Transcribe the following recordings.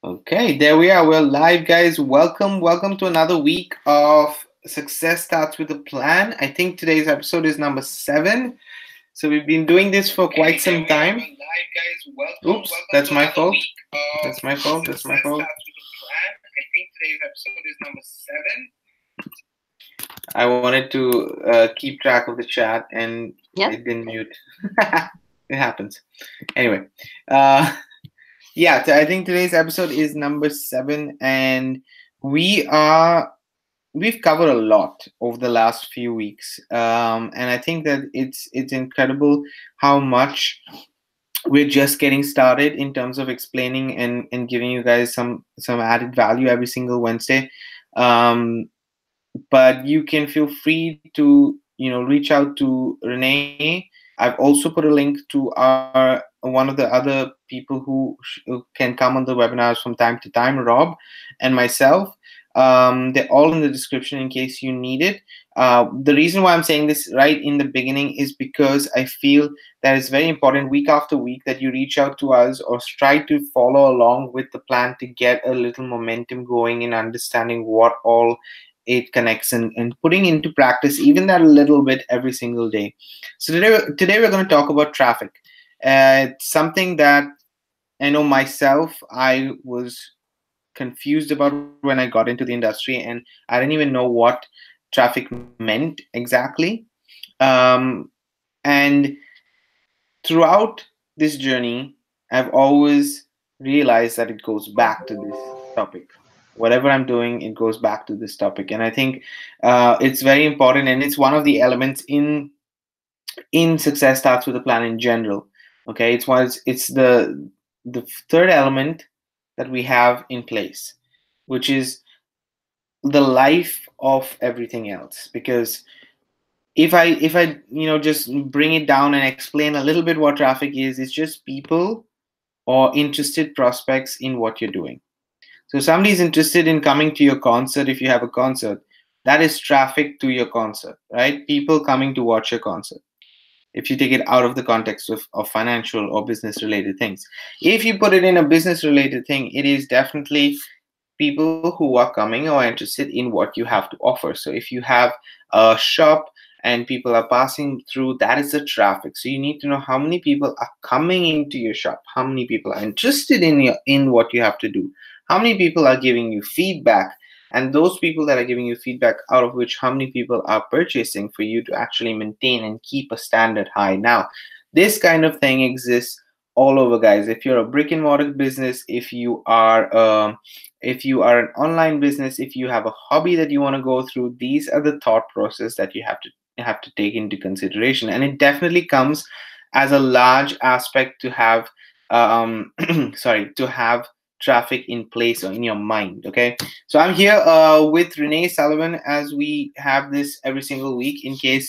Okay, there we are. We're live, guys. Welcome to another week of Success Starts with a Plan. I think today's episode is number 7. So we've been doing this for quite some time. Live, guys. Oops, that's my fault. That's my fault. That's my fault. I think today's episode is number 7. I wanted to keep track of the chat and it didn't mute. It happens. Anyway, yeah, I think today's episode is number 7, and we've covered a lot over the last few weeks, and I think that it's incredible how much we're just getting started in terms of explaining and giving you guys some added value every single Wednesday. But you can feel free to reach out to Renee. I've also put a link to one of the other people who can come on the webinars from time to time, Rob and myself. They're all in the description in case you need it. The reason why I'm saying this right in the beginning is because I feel that it's very important week after week that you reach out to us or try to follow along with the plan to get a little momentum going in understanding what all it connects and putting into practice even that a little bit every single day. So today we're going to talk about traffic. It's something that I know myself, I was confused about when I got into the industry, and I didn't even know what traffic meant exactly. And throughout this journey, I've always realized that it goes back to this topic. Whatever I'm doing, it goes back to this topic, and I think it's very important, and it's one of the elements in Success Starts with a Plan in general. Okay, it's the third element that we have in place, which is the life of everything else. Because if I just bring it down and explain a little bit what traffic is, it's just people or interested prospects in what you're doing. So somebody's interested in coming to your concert. If you have a concert, that is traffic to your concert, right? People coming to watch your concert. If you take it out of the context of financial or business related things. If you put it in a business related thing, it is definitely people who are coming or interested in what you have to offer. So if you have a shop and people are passing through, that is the traffic. So you need to know how many people are coming into your shop, how many people are interested in what you have to do, how many people are giving you feedback, and those people that are giving you feedback, out of which how many people are purchasing for you to actually maintain and keep a standard high. Now, this kind of thing exists all over, guys. If you're a brick and mortar business, if you are an online business, if you have a hobby that you want to go through, these are the thought process that you have to take into consideration. And it definitely comes as a large aspect to have to have traffic in place or in your mind. Okay, so I'm here with Renee Sullivan, as we have this every single week. In case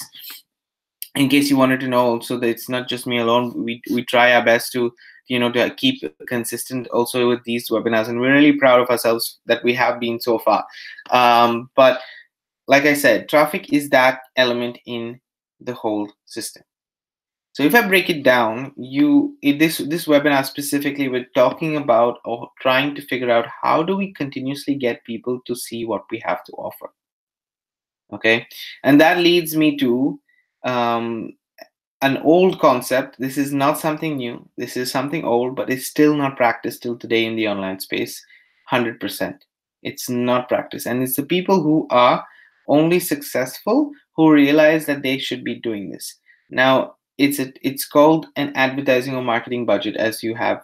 you wanted to know also that it's not just me alone, we try our best to to keep consistent also with these webinars, and we're really proud of ourselves that we have been so far. But like I said, traffic is that element in the whole system. So if I break it down, this webinar specifically, we're talking about or trying to figure out how do we continuously get people to see what we have to offer. Okay, and that leads me to an old concept. This is not something new. This is something old, but it's still not practiced till today in the online space. 100%. It's not practiced, and it's the people who are only successful who realize that they should be doing this. Now, it's called an advertising or marketing budget, as you have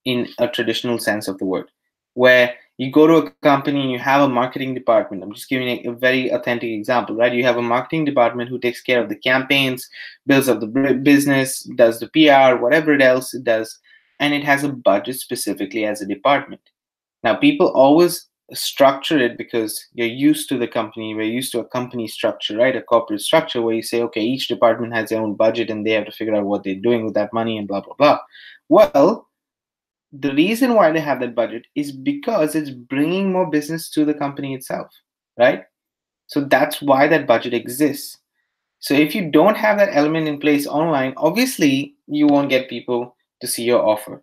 in a traditional sense of the word, where you go to a company and you have a marketing department. I'm just giving a very authentic example, right? You have a marketing department who takes care of the campaigns, builds up the business, does the PR, whatever else it does, and it has a budget specifically as a department. Now, people always structure it because you're used to the company. We're used to a company structure, right? A corporate structure where you say, okay, each department has their own budget and they have to figure out what they're doing with that money and blah, blah, blah. Well, the reason why they have that budget is because it's bringing more business to the company itself, right? So that's why that budget exists. So if you don't have that element in place online, obviously you won't get people to see your offer.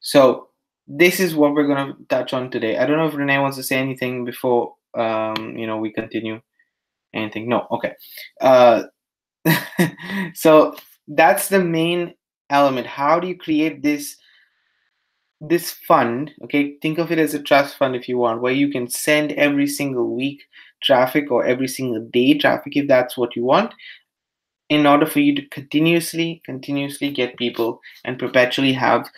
So this is what we're going to touch on today. I don't know if Renee wants to say anything before we continue. Anything? No. Okay. Uh, so that's the main element. How do you create this fund? Okay, think of it as a trust fund if you want, where you can send every single week traffic or every single day traffic if that's what you want, in order for you to continuously get people and perpetually have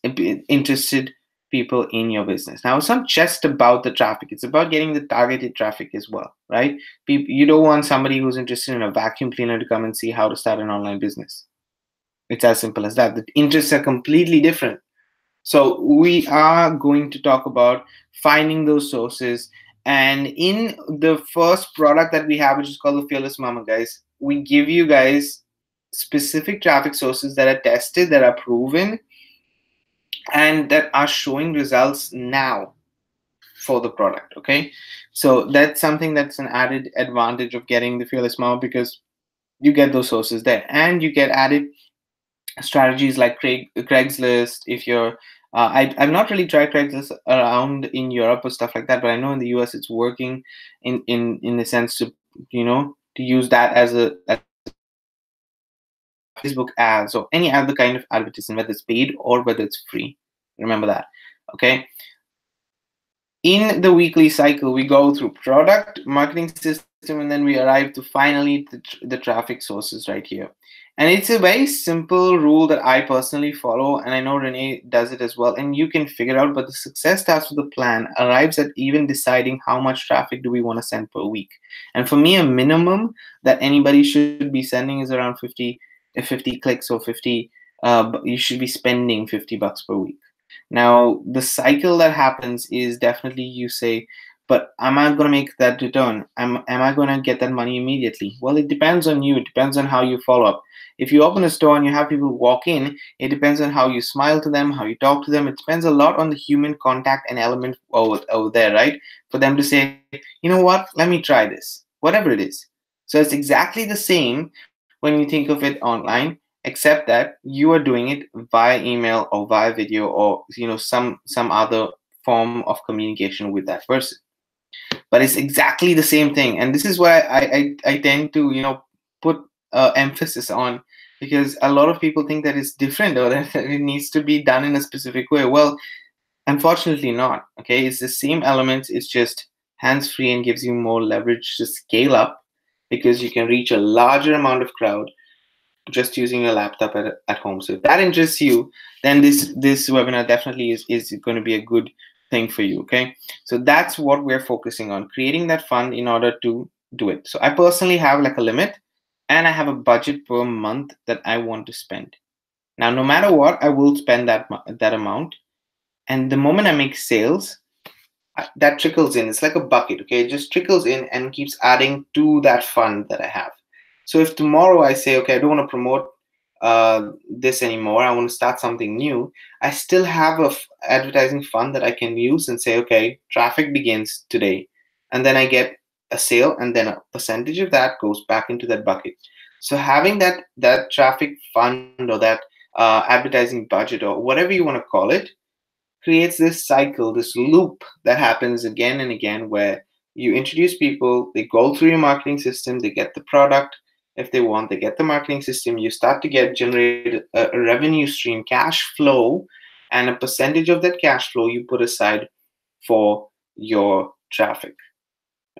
interested people in your business. Now, it's not just about the traffic, it's about getting the targeted traffic as well, right? You don't want somebody who's interested in a vacuum cleaner to come and see how to start an online business. It's as simple as that. The interests are completely different. So we are going to talk about finding those sources. And in the first product that we have, which is called the Fearless Mama, guys, we give you guys specific traffic sources that are tested, that are proven, and that are showing results now for the product. Okay, so that's something that's an added advantage of getting the Fearless Mama, because you get those sources there, and you get added strategies like Craigslist. If you're I've not really tried Craigslist around in Europe or stuff like that, but I know in the US it's working in the sense to to use that as a Facebook ads or any other kind of advertisement, whether it's paid or whether it's free. Remember that. Okay. In the weekly cycle, we go through product, marketing system, and then we arrive to finally the traffic sources right here. And it's a very simple rule that I personally follow, and I know Renee does it as well, and you can figure out, but the success starts with a plan, arrives at even deciding how much traffic do we want to send per week. And for me, a minimum that anybody should be sending is around 50 clicks, or 50, you should be spending $50 per week. Now, the cycle that happens is definitely you say, but am I going to make that return? Am I going to get that money immediately? Well, it depends on you. It depends on how you follow up. If you open a store and you have people walk in, it depends on how you smile to them, how you talk to them. It depends a lot on the human contact and element over there, right? For them to say, you know what, let me try this, whatever it is. So it's exactly the same when you think of it online, except that you are doing it via email or via video, or some other form of communication with that person. But it's exactly the same thing, and this is why I tend to put emphasis on, because a lot of people think that it's different, or that it needs to be done in a specific way. Well, unfortunately not. Okay, it's the same elements, it's just hands free and gives you more leverage to scale up, because you can reach a larger amount of crowd just using your laptop at home. So if that interests you, then this webinar definitely is going to be a good thing for you. Okay, so that's what we're focusing on, creating that fund in order to do it. So I personally have like a limit, and I have a budget per month that I want to spend. Now, no matter what, I will spend that amount, and the moment I make sales, that trickles in. It's like a bucket. Okay, it just trickles in and keeps adding to that fund that I have. So if tomorrow I say, okay, I don't want to promote this anymore, I want to start something new, I still have a advertising fund that I can use and say, okay, traffic begins today, and then I get a sale, and then a percentage of that goes back into that bucket. So having that traffic fund, or that advertising budget, or whatever you want to call it, creates this cycle, this loop that happens again and again, where you introduce people, they go through your marketing system, they get the product. If they want, they get the marketing system. You start to generate a revenue stream, cash flow, and a percentage of that cash flow you put aside for your traffic.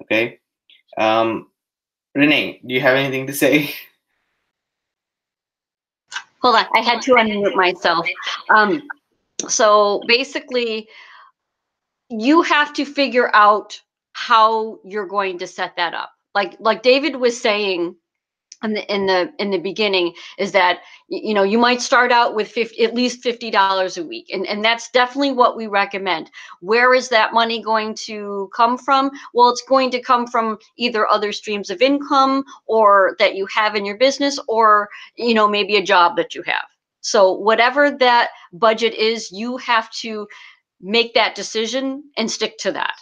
Okay. Renee, do you have anything to say? Hold on, I had to unmute myself. So basically, you have to figure out how you're going to set that up. Like David was saying in the beginning, is that you might start out with at least $50 a week, and that's definitely what we recommend. Where is that money going to come from? Well, it's going to come from either other streams of income, or that you have in your business, or maybe a job that you have. So whatever that budget is, you have to make that decision and stick to that.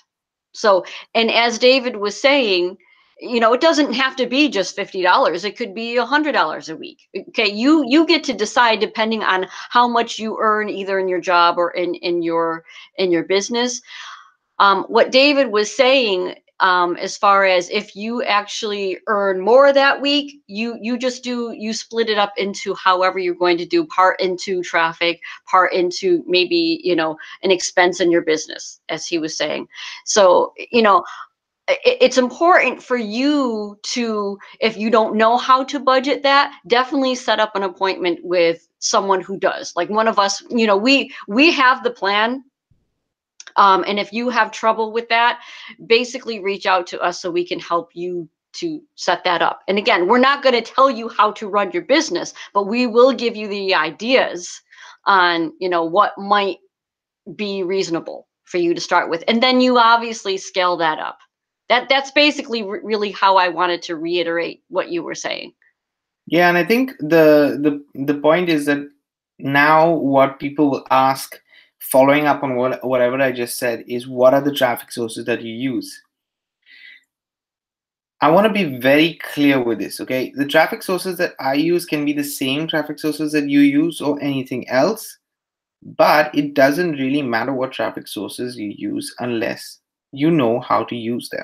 So, and as David was saying, it doesn't have to be just $50. It could be $100 a week. Okay, you get to decide depending on how much you earn, either in your job or in your business. What David was saying, as far as if you actually earn more that week, you split it up into however you're going to do, part into traffic, part into maybe an expense in your business, as he was saying. So it's important for you to, if you don't know how to budget that, definitely set up an appointment with someone who does. Like one of us, we have the plan. And if you have trouble with that, basically reach out to us so we can help you to set that up. And again, we're not going to tell you how to run your business, but we will give you the ideas on, what might be reasonable for you to start with. And then you obviously scale that up. That's basically really how I wanted to reiterate what you were saying. Yeah, and I think the point is that now what people will ask, following up on whatever I just said, is what are the traffic sources that you use? I want to be very clear with this, okay? The traffic sources that I use can be the same traffic sources that you use or anything else, but it doesn't really matter what traffic sources you use unless you know how to use them.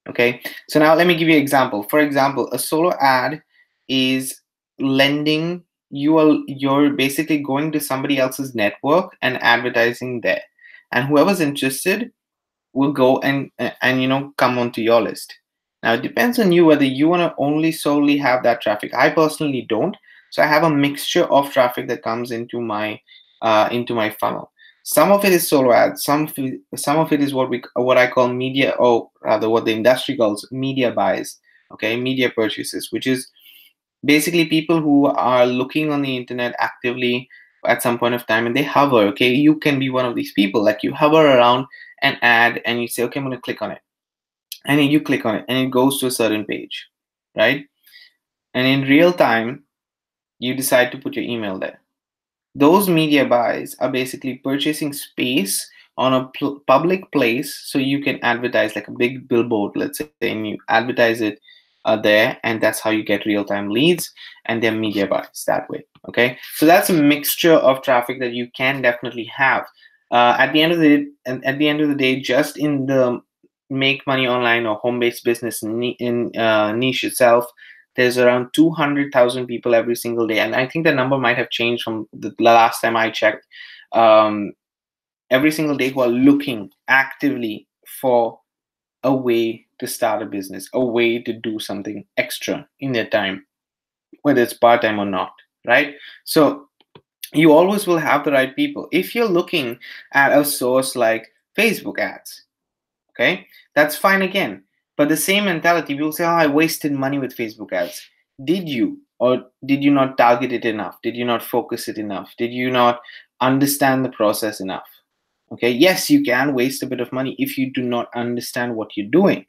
Okay, so now let me give you an example. For example, a solo ad is lending you're basically going to somebody else's network and advertising there, and whoever's interested will go and come onto your list. Now it depends on you whether you want to only solely have that traffic. I personally don't, so I have a mixture of traffic that comes into my funnel. Some of it is solo ads. Some of it is what I call media, or rather what the industry calls media buys. Okay, media purchases, which is basically people who are looking on the internet actively at some point of time and they hover. Okay, you can be one of these people. Like you hover around an ad and you say, okay, I'm going to click on it, and then you click on it and it goes to a certain page, right? And in real time, you decide to put your email there. Those media buys are basically purchasing space on a public place so you can advertise, like a big billboard, let's say, and you advertise it there, and that's how you get real-time leads, and they're media buys that way. Okay, so that's a mixture of traffic that you can definitely have. At the end of the day, just in the make money online or home-based business niche itself, there's around 200,000 people every single day. And I think the number might have changed from the last time I checked. Every single day who are looking actively for a way to start a business, a way to do something extra in their time, whether it's part-time or not, right? So you always will have the right people. If you're looking at a source like Facebook ads, okay, that's fine again. But the same mentality, people say, oh, I wasted money with Facebook ads. Did you? Or did you not target it enough? Did you not focus it enough? Did you not understand the process enough? Okay, yes, you can waste a bit of money if you do not understand what you're doing,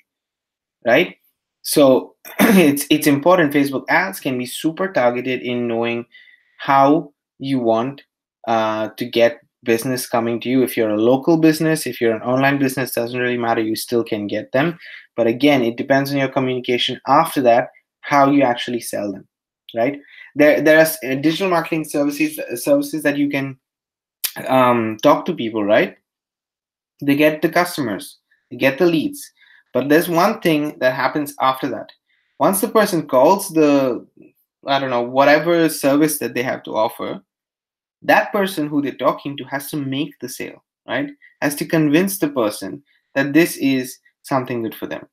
right? So it's important. Facebook ads can be super targeted in knowing how you want to get business coming to you. If you're a local business, if you're an online business, doesn't really matter, you still can get them. But again, it depends on your communication after that, how you actually sell them, right? There are digital marketing services that you can talk to people, right? They get the customers, they get the leads, but there's one thing that happens after that. Once the person calls the, I don't know, whatever service that they have to offer, that person who they're talking to has to make the sale, right? Has to convince the person that this is something good for them.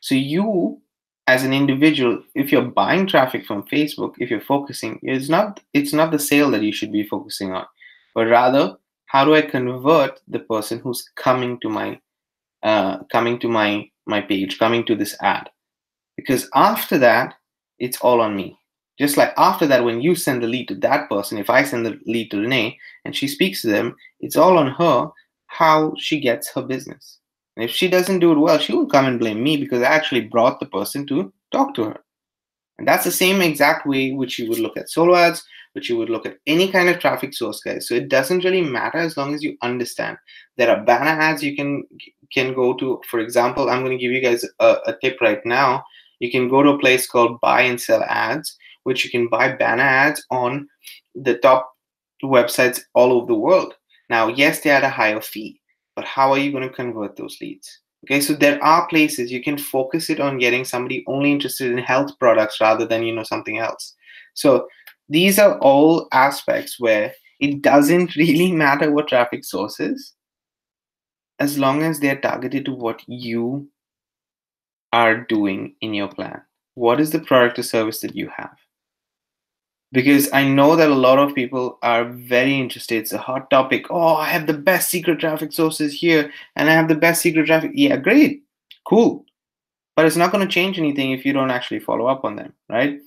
So you, as an individual, if you're buying traffic from Facebook, if you're focusing, it's not the sale that you should be focusing on, but rather, how do I convert the person who's coming to my page, coming to this ad? Because after that, it's all on me. Just like after that, when you send the lead to that person, if I send the lead to Renee and she speaks to them, it's all on her how she gets her business. And if she doesn't do it well, she will come and blame me because I actually brought the person to talk to her. And that's the same exact way which you would look at solo ads, which you would look at any kind of traffic source, guys. So it doesn't really matter as long as you understand. There are banner ads you can can go to, for example, I'm going to give you guys a tip right now. You can go to a place called Buy and Sell Ads, which you can buy banner ads on the top websites all over the world. Now, yes, they had a higher fee, but how are you going to convert those leads? Okay, so there are places you can focus it on getting somebody only interested in health products rather than, something else. So these are all aspects where it doesn't really matter what traffic source is, as long as they're targeted to what you are doing in your plan. What is the product or service that you have? Because I know that a lot of people are very interested. It's a hot topic. Oh, I have the best secret traffic sources here, and I have the best secret traffic. Yeah, great, cool. But it's not going to change anything if you don't actually follow up on them, right?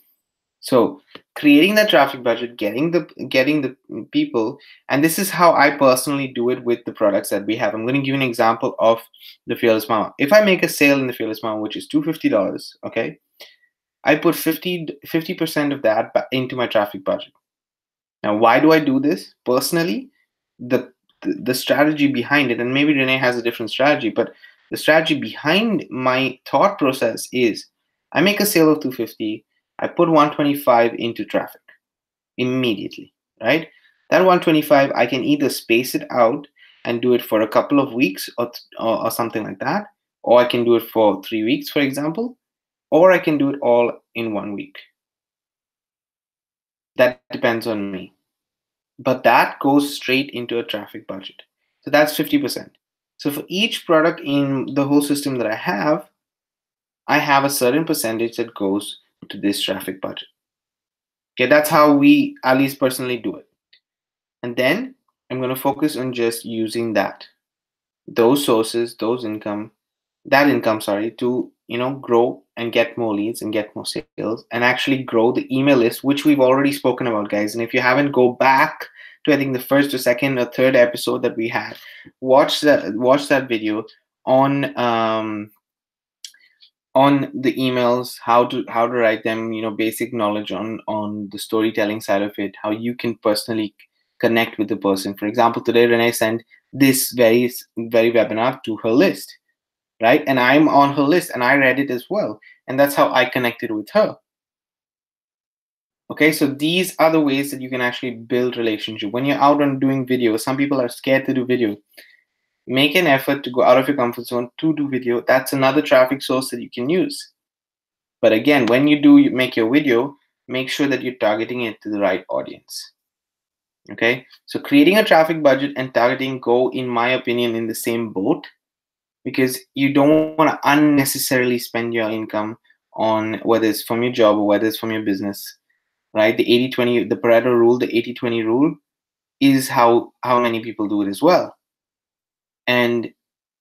So creating that traffic budget, getting the people, and this is how I personally do it with the products that we have. I'm going to give you an example of the Fearless Mama. If I make a sale in the Fearless Mama, which is $250, okay, I put 50% of that into my traffic budget. Now, why do I do this? Personally, the strategy behind it, and maybe Renee has a different strategy, but the strategy behind my thought process is I make a sale of 250, I put 125 into traffic immediately, right? That 125, I can either space it out and do it for a couple of weeks or something like that, or I can do it for 3 weeks, for example, or I can do it all in 1 week. That depends on me. But that goes straight into a traffic budget. So that's 50%. So for each product in the whole system that I have a certain percentage that goes to this traffic budget. Okay, that's how we, at least personally, do it. And then I'm going to focus on just using those sources, that income, to grow and get more leads and get more sales and actually grow the email list, which we've already spoken about, guys. And if you haven't, go back to, I think, the first or second or third episode that we had. Watch that video on the emails, how to write them, basic knowledge on the storytelling side of it, how you can personally connect with the person. For example, today Renee sent this very webinar to her list, right? And I'm on her list and I read it as well, and that's how I connected with her. Okay, so these are the ways that you can actually build relationship. When you're out on doing video, some people are scared to do video. Make an effort to go out of your comfort zone to do video. That's another traffic source that you can use. But again, when you make your video, make sure that you're targeting it to the right audience. Okay, so creating a traffic budget and targeting go, in my opinion, in the same boat, because you don't want to unnecessarily spend your income on, whether it's from your job or whether it's from your business, right? The 80-20, the Pareto rule, the 80-20 rule is how many people do it as well. And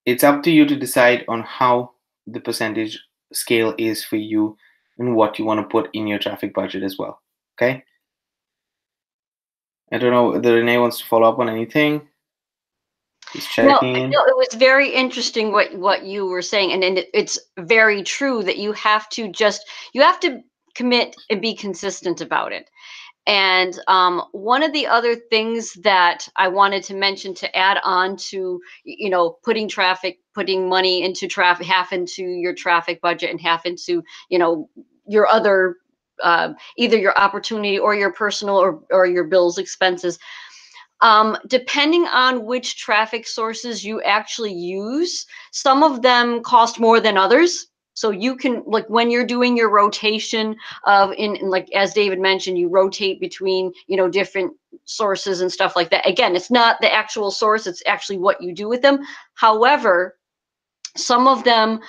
it's up to you to decide on how the percentage scale is for you and what you want to put in your traffic budget as well. Okay. I don't know whether Renee wants to follow up on anything. Just checking in. No, it was very interesting what you were saying, and it's very true that you have to commit and be consistent about it. And one of the other things that I wanted to mention to add on to, putting money into traffic, half into your traffic budget and half into, your other, either your opportunity or your personal or your bills expenses. Depending on which traffic sources you actually use, some of them cost more than others. So you can, like, when you're doing your rotation in like, as David mentioned, you rotate between, different sources and stuff like that. Again, it's not the actual source, it's actually what you do with them. However, some of them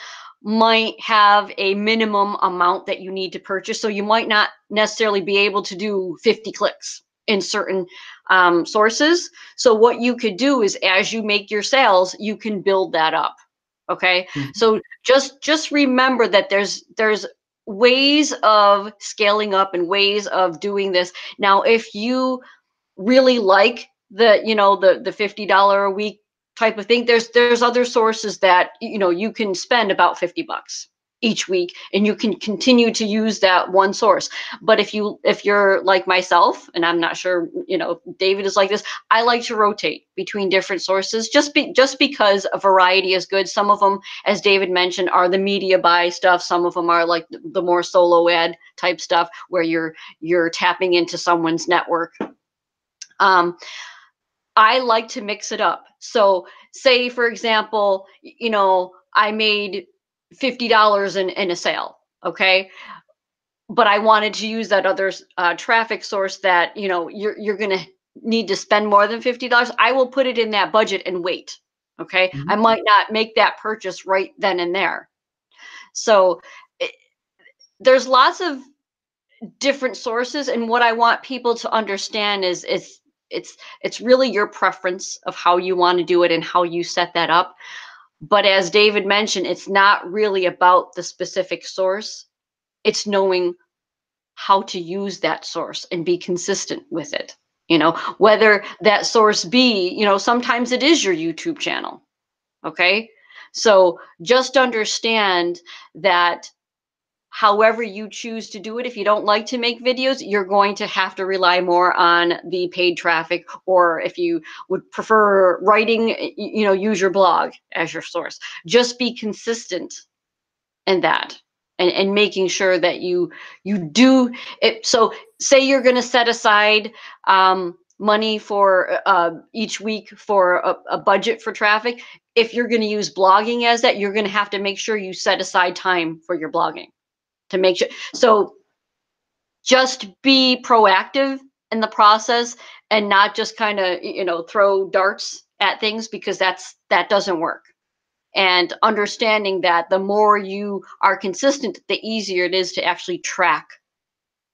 might have a minimum amount that you need to purchase. So you might not necessarily be able to do 50 clicks in certain sources. So what you could do is, as you make your sales, you can build that up. Okay. Mm-hmm. So just remember that there's ways of scaling up and ways of doing this. Now, if you really like the $50 a week type of thing, there's other sources that you can spend about $50. each week, and you can continue to use that one source. But if you're like myself, and I'm not sure, David is like this, I like to rotate between different sources, just because a variety is good. Some of them, as David mentioned, are the media buy stuff. Some of them are like the more solo ad type stuff where you're tapping into someone's network. I like to mix it up. So say, for example, I made $50 in a sale, okay? But I wanted to use that other traffic source that, you're going to need to spend more than $50. I will put it in that budget and wait, okay? Mhm. I might not make that purchase right then and there. So there's lots of different sources, and what I want people to understand is it's really your preference of how you want to do it and how you set that up. But as David mentioned, it's not really about the specific source. It's knowing how to use that source and be consistent with it. Whether that source be, sometimes it is your YouTube channel. Okay. So just understand that however you choose to do it, if you don't like to make videos, you're going to have to rely more on the paid traffic, or if you would prefer writing, use your blog as your source. Just be consistent in that, and making sure that you do it. So say you're going to set aside money for each week for a budget for traffic. If you're going to use blogging as that, you're going to have to make sure you set aside time for your blogging to make sure. So just be proactive in the process, and not just kind of, throw darts at things, because that doesn't work. And understanding that the more you are consistent, the easier it is to actually track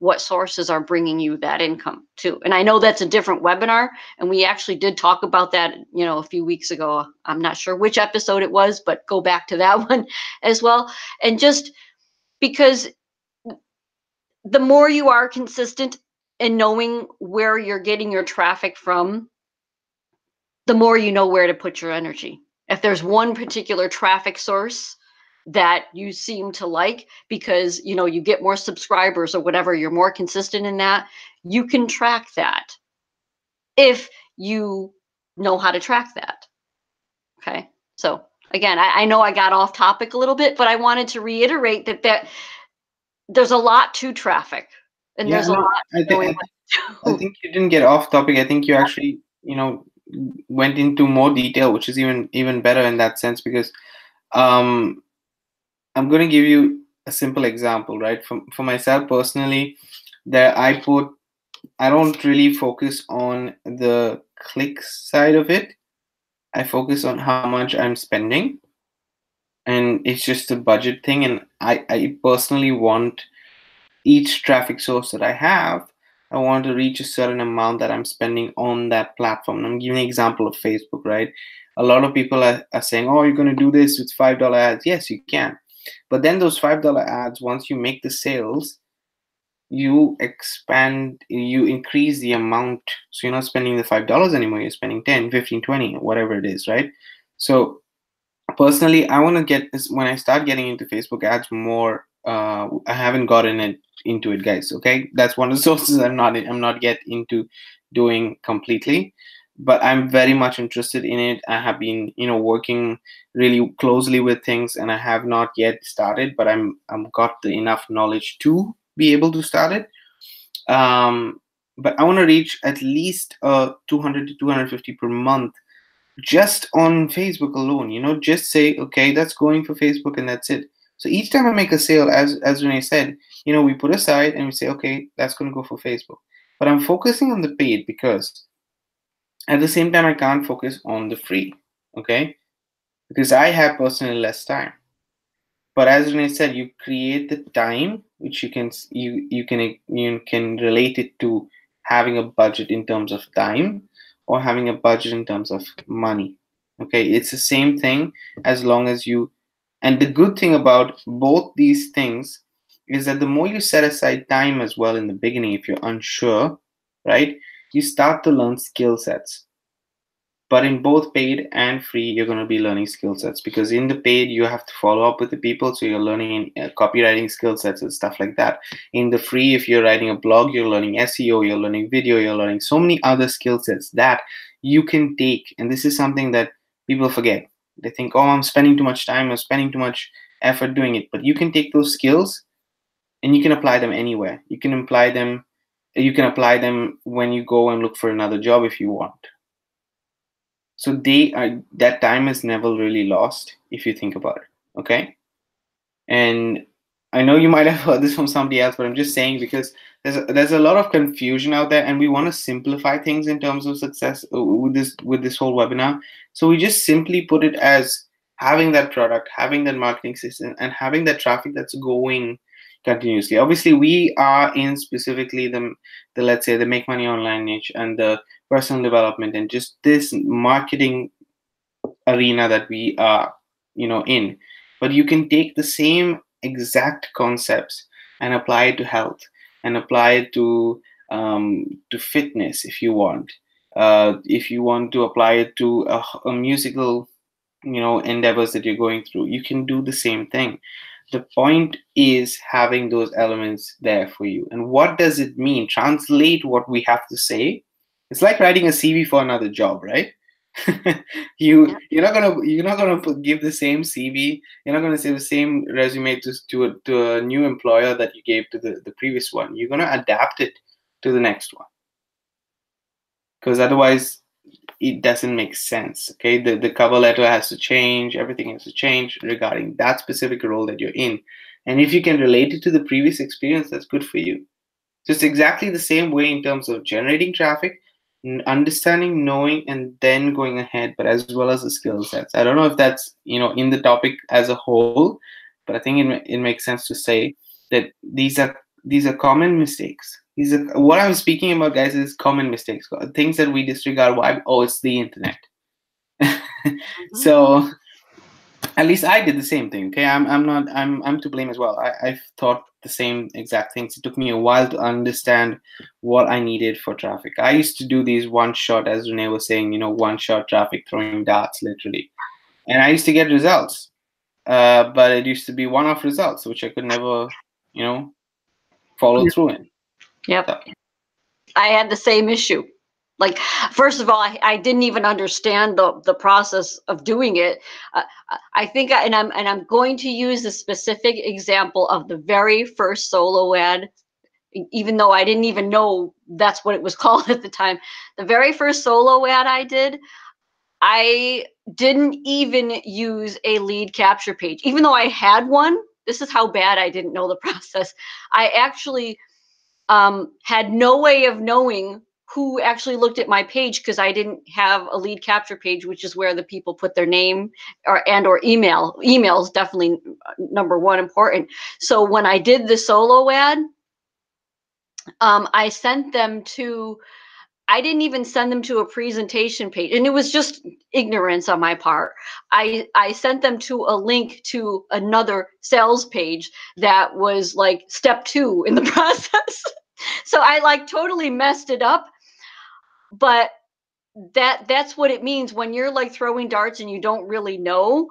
what sources are bringing you that income too. And I know that's a different webinar, and we actually did talk about that, a few weeks ago. I'm not sure which episode it was, but go back to that one as well. And just because the more you are consistent in knowing where you're getting your traffic from, the more you know where to put your energy. If there's one particular traffic source that you seem to like because, you get more subscribers or whatever, you're more consistent in that, you can track that if you know how to track that. Okay. So again, I know I got off topic a little bit, but I wanted to reiterate that there's a lot to traffic, and Yeah, there's a no, lot I, to th- knowing I, what I think you didn't get off topic. I think you actually, went into more detail, which is even better in that sense, because um, I'm going to give you a simple example, right? For myself personally, that I don't really focus on the clicks side of it. I focus on how much I'm spending, and it's just a budget thing. And I personally want each traffic source that I have, I want to reach a certain amount that I'm spending on that platform. And I'm giving an example of Facebook, right? A lot of people are saying, oh, you're going to do this with $5 ads. Yes, you can. But then those $5 ads, once you make the sales, you increase the amount. So you're not spending the $5 anymore. You're spending 10, 15, 20, whatever it is, right? So personally, I want to get this when I start getting into Facebook ads more. I haven't gotten into it, guys. Okay, that's one of the sources I'm not yet into doing completely, but I'm very much interested in it. I have been, working really closely with things, and I have not yet started, but I'm got the enough knowledge to be able to start it. But I want to reach at least 200 to 250 per month just on Facebook alone. Just say, okay, that's going for Facebook, and that's it. So each time I make a sale, as Renee said, we put aside and we say, okay, that's going to go for Facebook. But I'm focusing on the paid because at the same time I can't focus on the free, okay? Because I have personally less time. But as Renee said, you create the time which you can relate it to having a budget in terms of time or having a budget in terms of money. Okay, it's the same thing as long as you. And the good thing about both these things is that the more you set aside time as well in the beginning, if you're unsure, right, you start to learn skill sets. But in both paid and free, you're going to be learning skill sets, because in the paid, you have to follow up with the people. So you're learning copywriting skill sets and stuff like that. In the free, if you're writing a blog, you're learning SEO, you're learning video, you're learning so many other skill sets that you can take. And this is something that people forget. They think, oh, I'm spending too much time, I'm spending too much effort doing it. But you can take those skills and you can apply them anywhere. You can apply them when you go and look for another job if you want. So that time is never really lost if you think about it. Okay. And I know you might have heard this from somebody else, but I'm just saying, because there's a lot of confusion out there, and we want to simplify things in terms of success with this whole webinar. So we just simply put it as having that product, having that marketing system, and having that traffic that's going continuously. Obviously, we are in specifically the let's say the make money online niche and the personal development and just this marketing arena that we are in. But you can take the same exact concepts and apply it to health, and apply it to fitness if you want. If you want to apply it to a musical endeavors that you're going through, you can do the same thing. The point is having those elements there for you. And what does it mean? Translate what we have to say. It's like writing a CV for another job, right? You're not gonna give the same CV. You're not gonna say the same resume to a new employer that you gave to the previous one. You're gonna adapt it to the next one, because otherwise it doesn't make sense. Okay, the cover letter has to change, everything has to change regarding that specific role that you're in. And if you can relate it to the previous experience, that's good for you. So it's exactly the same way in terms of generating traffic, understanding, knowing, and then going ahead, but as well as the skill sets. I don't know if that's in the topic as a whole, but I think it makes sense to say that these are common mistakes. These are what I'm speaking about, guys, is common mistakes, things that we disregard. Why? Oh, it's the internet. So at least I did the same thing. Okay, I'm to blame as well. I've thought the same exact things. It took me a while to understand what I needed for traffic. I used to do these one shot, as Renee was saying, one shot traffic, throwing darts literally, and I used to get results. But it used to be one-off results, which I could never, follow through in. Yep. So. I had the same issue. Like, first of all, I didn't even understand the process of doing it. I think, I'm going to use the specific example of the very first solo ad, even though I didn't even know that's what it was called at the time. The very first solo ad I did, I didn't even use a lead capture page, even though I had one. This is how bad I didn't know the process. I actually had no way of knowing who actually looked at my page, because I didn't have a lead capture page, which is where the people put their name or email. Email is definitely number one important. So when I did the solo ad, I sent them to, I didn't even send them to a presentation page, and it was just ignorance on my part. I sent them to a link to another sales page that was like step 2 in the process. So I like totally messed it up. But that's what it means when you're like throwing darts and you don't really know.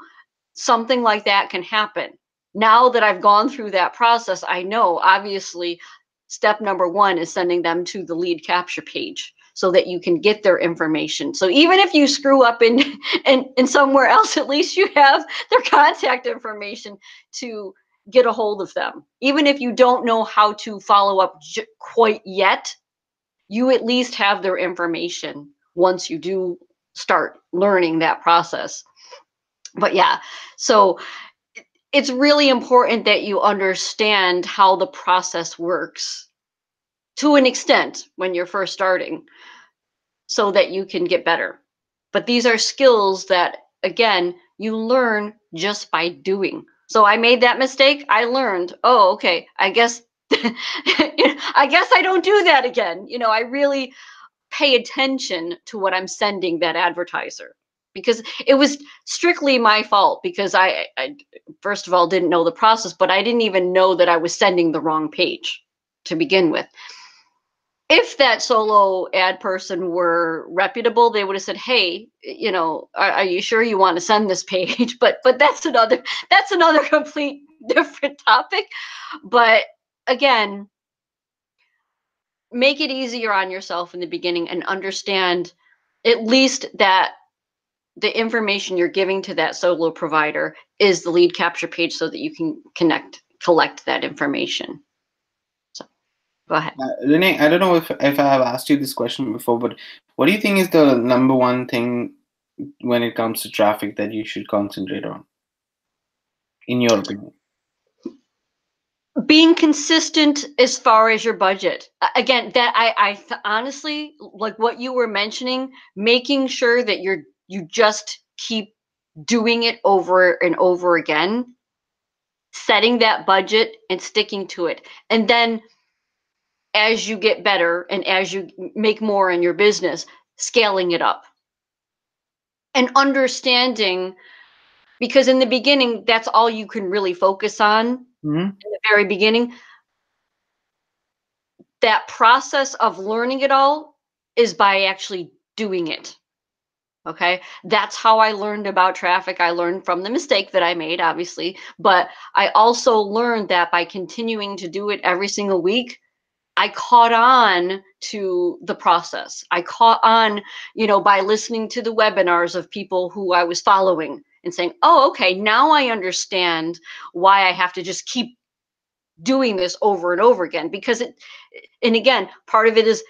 Something like that can happen. Now that I've gone through that process, I know obviously step number 1 is sending them to the lead capture page so that you can get their information. So even if you screw up in somewhere else, at least you have their contact information to get a hold of them. Even if you don't know how to follow up quite yet, you at least have their information once you do start learning that process. But yeah, so it's really important that you understand how the process works to an extent when you're first starting, so that you can get better. But these are skills that, again, you learn just by doing. So I made that mistake. I learned, oh, okay, I guess I don't do that again. I really pay attention to what I'm sending that advertiser, because it was strictly my fault, because I first of all didn't know the process, but I didn't even know that I was sending the wrong page to begin with. if that solo ad person were reputable, they would have said, "Hey, are you sure you want to send this page?" But that's another complete different topic. But again, make it easier on yourself in the beginning and understand at least that the information you're giving to that solo provider is the lead capture page so that you can collect that information. So go ahead. Renee, I don't know if I have asked you this question before, but what do you think is the number one thing when it comes to traffic that you should concentrate on, in your opinion? Being consistent as far as your budget. Again, that I honestly, like what you were mentioning, making sure that you just keep doing it over and over again, setting that budget and sticking to it. And then as you get better and as you make more in your business, scaling it up. And understanding, because in the beginning, that's all you can really focus on in the very beginning. That process of learning it all is by actually doing it. Okay. That's how I learned about traffic. I learned from the mistake that I made, obviously, but I also learned that by continuing to do it every single week, I caught on to the process. I caught on, by listening to the webinars of people who I was following and saying, oh, okay, now I understand why I have to just keep doing this over and over again. Because and again, part of it is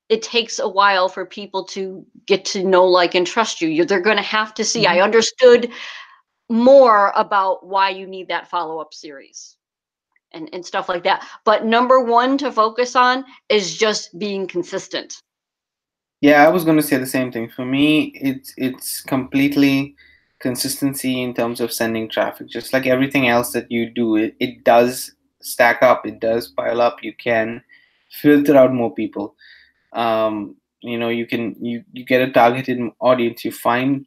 it takes a while for people to get to know, like, and trust you. They're going to have to see. I understood more about why you need that follow-up series. And stuff like that. But number one to focus on is just being consistent. Yeah, I was going to say the same thing. For me, it's completely consistency in terms of sending traffic. Just like everything else that you do, it does stack up, it does pile up. You can filter out more people. You get a targeted audience. You find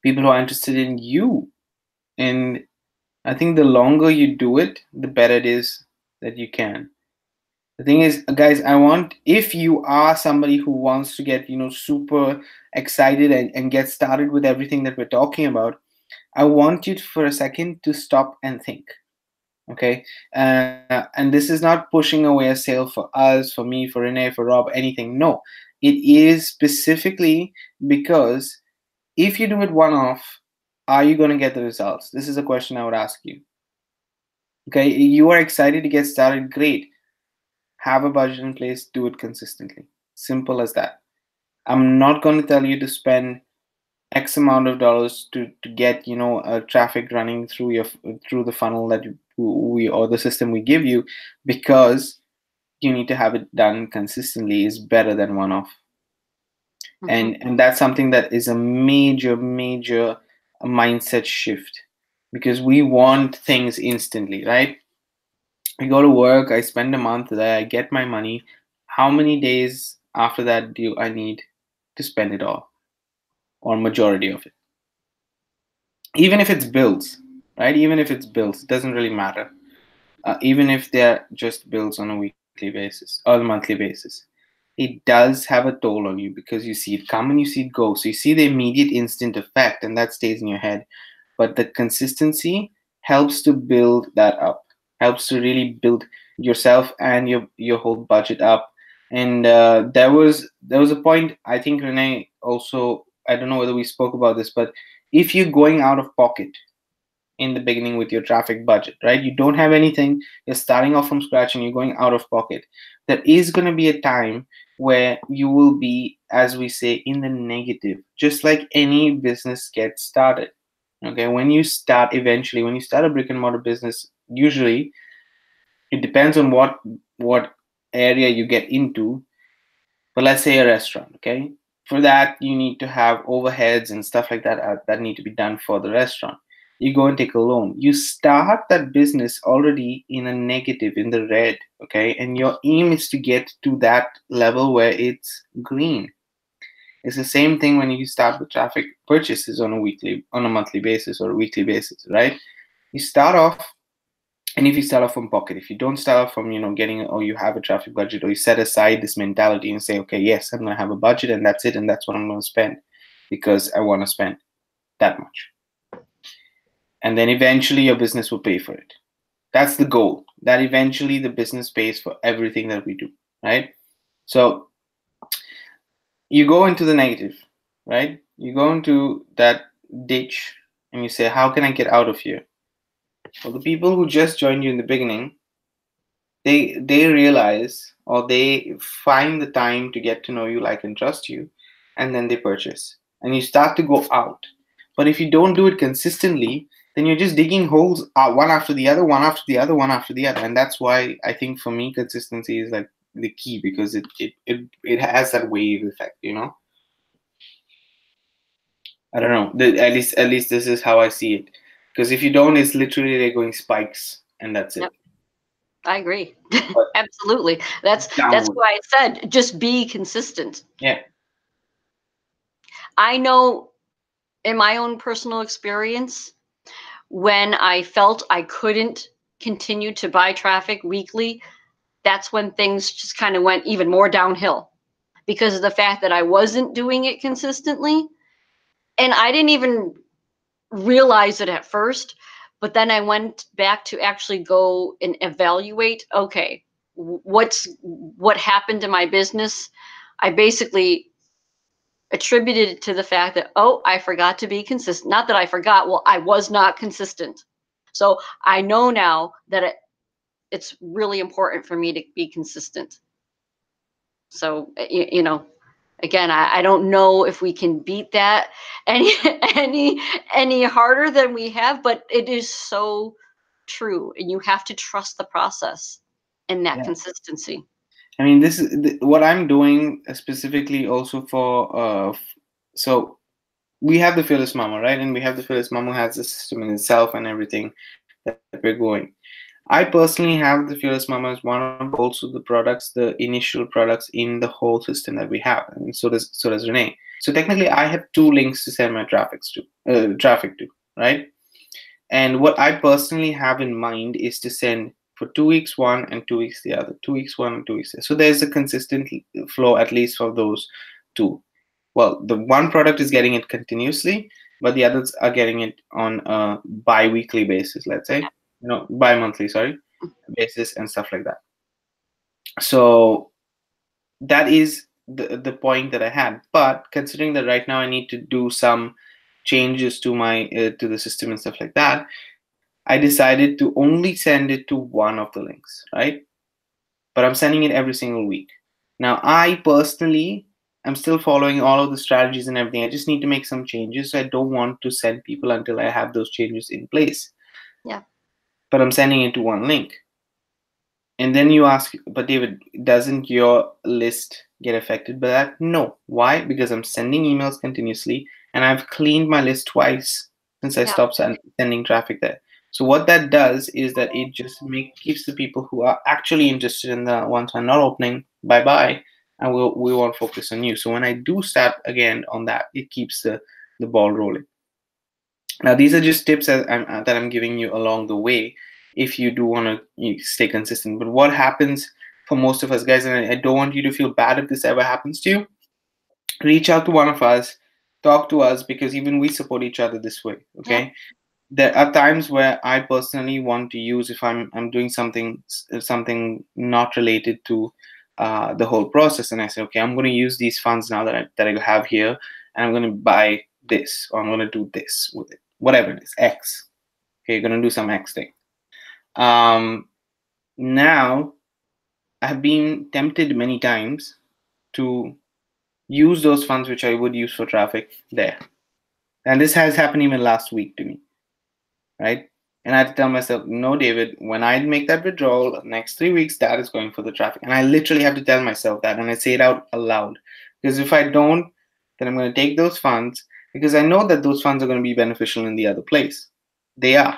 people who are interested in you, and I think the longer you do it, the better it is that you can. The thing is, guys, if you are somebody who wants to get, super excited and get started with everything that we're talking about, I want you for a second to stop and think. Okay. And this is not pushing away a sale for us, for me, for Renee, for Rob, anything. No, it is specifically because if you do it one off, are you going to get the results? This is a question I would ask you. Okay. You are excited to get started. Great. Have a budget in place, do it consistently. Simple as that. I'm not going to tell you to spend X amount of dollars to get traffic running through the funnel that we or the system we give you, because you need to have it done consistently is better than one off. And that's something that is a major mindset shift, because we want things instantly, right? I go to work, I spend a month there, I get my money. How many days after that do I need to spend it all, or majority of it? Even if it's bills, right? Even if it's bills, it doesn't really matter. Even if they're just bills on a weekly basis or a monthly basis, it does have a toll on you, because you see it come and you see it go. So you see the immediate instant effect, and that stays in your head. But the consistency helps to build that up, helps to really build yourself and your whole budget up. And there was a point, I think, Renee, also, I don't know whether we spoke about this, but if you're going out of pocket in the beginning with your traffic budget, right? You don't have anything, you're starting off from scratch and you're going out of pocket. There is going to be a time where you will be, as we say, in the negative, just like any business gets started. Okay, when you start a brick and mortar business, usually it depends on what area you get into. But let's say a restaurant, okay? For that, you need to have overheads and stuff like that that need to be done for the restaurant. You go and take a loan. You start that business already in a negative, in the red, okay? And your aim is to get to that level where it's green. It's the same thing when you start with traffic purchases on a monthly basis or a weekly basis, right? You start off And if you start off from pocket, if you don't start off from, getting, or you have a traffic budget, or you set aside this mentality and say, okay, yes, I'm going to have a budget and that's it. And that's what I'm going to spend because I want to spend that much. And then eventually your business will pay for it. That's the goal, that eventually the business pays for everything that we do, right? So you go into the negative, right? You go into that ditch and you say, how can I get out of here? Well, the people who just joined you in the beginning, they realize, or they find the time to get to know you, like, and trust you, and then they purchase. And you start to go out. But if you don't do it consistently, then you're just digging holes one after the other, one after the other, one after the other. And that's why I think for me, consistency is like the key, because it has that wave effect, I don't know. At least this is how I see it. Because if you don't, it's literally like going spikes, and that's it. Yep. I agree. But Absolutely. That's downward. why I said just be consistent. Yeah. I know in my own personal experience, when I felt I couldn't continue to buy traffic weekly, that's when things just kind of went even more downhill because of the fact that I wasn't doing it consistently. And I didn't even realize it at first, but then I went back to actually go and evaluate, okay, what happened to my business? I basically attributed it to the fact that, oh, I forgot to be consistent. Not that I forgot, well, I was not consistent. So I know now that it's really important for me to be consistent. So, again, I don't know if we can beat that any harder than we have, but it is so true, and you have to trust the process and that consistency. I mean, this is what I'm doing specifically also for. So we have the Fearless Mama, right? And we have the Fearless Mama has the system in itself and everything that we're going. I personally have the Fearless Mama as one of also the products, the initial products in the whole system that we have, and so does Renee. So technically, I have two links to send my traffic to, right? And what I personally have in mind is to send for 2 weeks one and 2 weeks the other, 2 weeks one and 2 weeks the other. So there's a consistent flow at least for those two. Well, the one product is getting it continuously, but the others are getting it on a bi-weekly basis, let's say, bi-monthly, basis and stuff like that. So that is the point that I had. But considering that right now I need to do some changes to my to the system and stuff like that, I decided to only send it to one of the links, right? But I'm sending it every single week. Now, I personally am still following all of the strategies and everything. I just need to make some changes. So I don't want to send people until I have those changes in place. Yeah. But I'm sending it to one link. And then you ask, but David, doesn't your list get affected by that? No. Why? Because I'm sending emails continuously, and I've cleaned my list twice since I stopped sending traffic there. So what that does is that it just keeps the people who are actually interested in the ones I'm not opening, bye-bye, and we won't focus on you. So when I do start again on that, it keeps the ball rolling. Now, these are just tips that I'm giving you along the way if you do want to stay consistent. But what happens for most of us guys, and I don't want you to feel bad if this ever happens to you, reach out to one of us, talk to us, because even we support each other this way, okay? Yeah. There are times where I personally want to use, if I'm doing something not related to the whole process, and I say, okay, I'm going to use these funds now that I have here, and I'm going to buy this, or I'm going to do this with it, whatever it is, X. Okay, you're going to do some X thing. Now, I have been tempted many times to use those funds which I would use for traffic there. And this has happened even last week to me, right? And I had to tell myself, no, David, when I make that withdrawal, next 3 weeks, that is going for the traffic. And I literally have to tell myself that, and I say it out aloud. Because if I don't, then I'm going to take those funds, because I know that those funds are going to be beneficial in the other place. They are.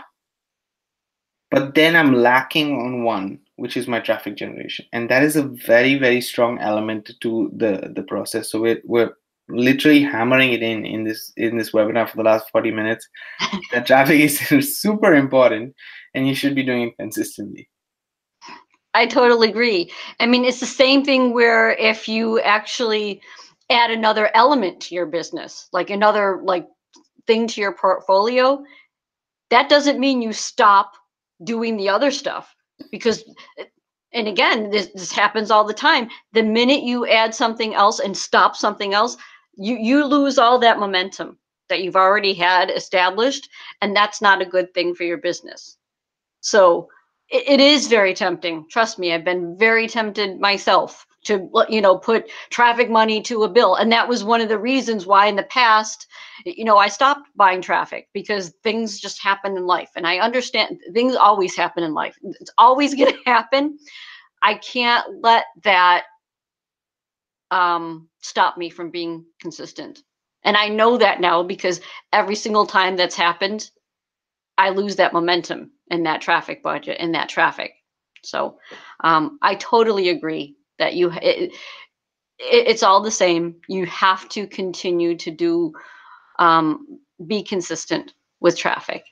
But then I'm lacking on one, which is my traffic generation. And that is a very, very strong element to the process. So we're literally hammering it in this webinar for the last 40 minutes, that traffic is super important and you should be doing it consistently. I totally agree. I mean, it's the same thing where if you actually add another element to your business, like another like thing to your portfolio, that doesn't mean you stop doing the other stuff, because, and again, this happens all the time. The minute you add something else and stop something else, you lose all that momentum that you've already had established, and that's not a good thing for your business. So it is very tempting. Trust me, I've been very tempted myself to, put traffic money to a bill. And that was one of the reasons why in the past, I stopped buying traffic, because things just happen in life. And I understand things always happen in life. It's always going to happen. I can't let that stop me from being consistent. And I know that now, because every single time that's happened, I lose that momentum in that traffic budget, in that traffic. So I totally agree that it's all the same. You have to continue to do, be consistent with traffic.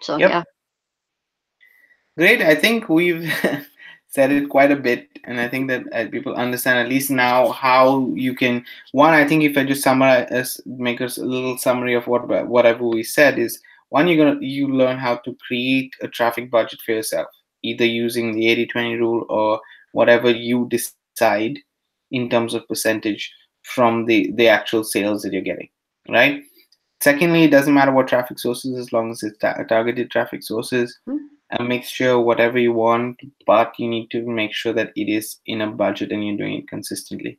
So Yep. yeah. Great. I think we've said it quite a bit, and I think that people understand at least now how you can. One, I think if I just summarize, make us a little summary of whatever we said is, one, you learn how to create a traffic budget for yourself, either using the 80-20 rule or whatever you decide in terms of percentage from the actual sales that you're getting, right? Secondly, it doesn't matter what traffic sources, as long as it's targeted traffic sources. And make sure whatever you want, but you need to make sure that it is in a budget and you're doing it consistently.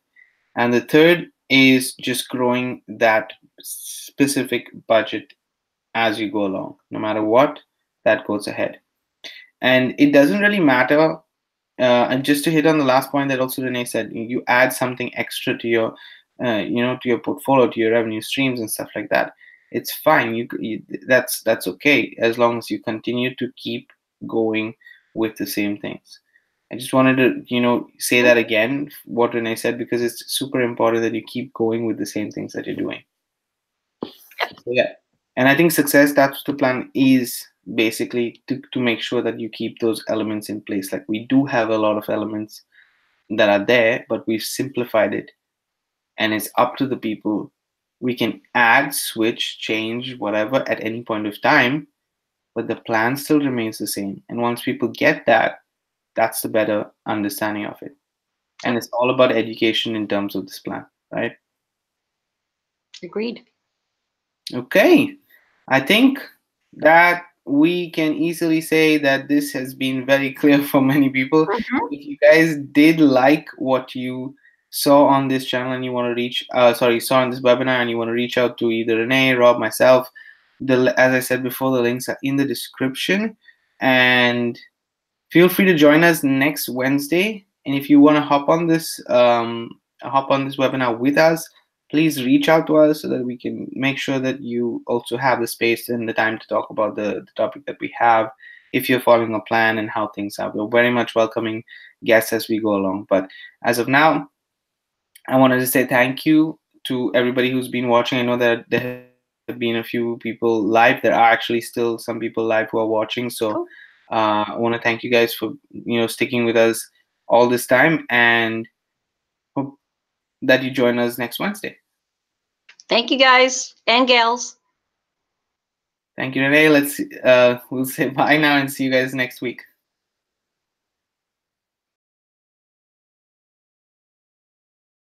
And the third is just growing that specific budget as you go along. No matter what, that goes ahead. And it doesn't really matter. And just to hit on the last point that also Renee said, you add something extra to your, to your portfolio, to your revenue streams and stuff like that. It's fine. That's okay, as long as you continue to keep going with the same things. I just wanted to, say that again, what Renee said, because it's super important that you keep going with the same things that you're doing. So, yeah. And I think success, that's the plan, is basically to make sure that you keep those elements in place. Like, we do have a lot of elements that are there, but we've simplified it, and it's up to the people. We can add, switch, change, whatever at any point of time, but the plan still remains the same. And once people get that, that's the better understanding of it. And it's all about education in terms of this plan, right? Agreed. Okay. I think that we can easily say that this has been very clear for many people. If you guys did like what you saw on this channel and you want to saw on this webinar and you want to reach out to either Renee, Rob, myself, as I said before, the links are in the description. And feel free to join us next Wednesday. And if you want to hop on this webinar with us, please reach out to us so that we can make sure that you also have the space and the time to talk about the topic that we have, if you're following a plan and how things are. We're very much welcoming guests as we go along. But as of now, I wanted to say thank you to everybody who's been watching. I know that there have been a few people live. There are actually still some people live who are watching. So I want to thank you guys for sticking with us all this time, and hope that you join us next Wednesday. Thank you, guys and gals. Thank you, Renee. We'll say bye now and see you guys next week.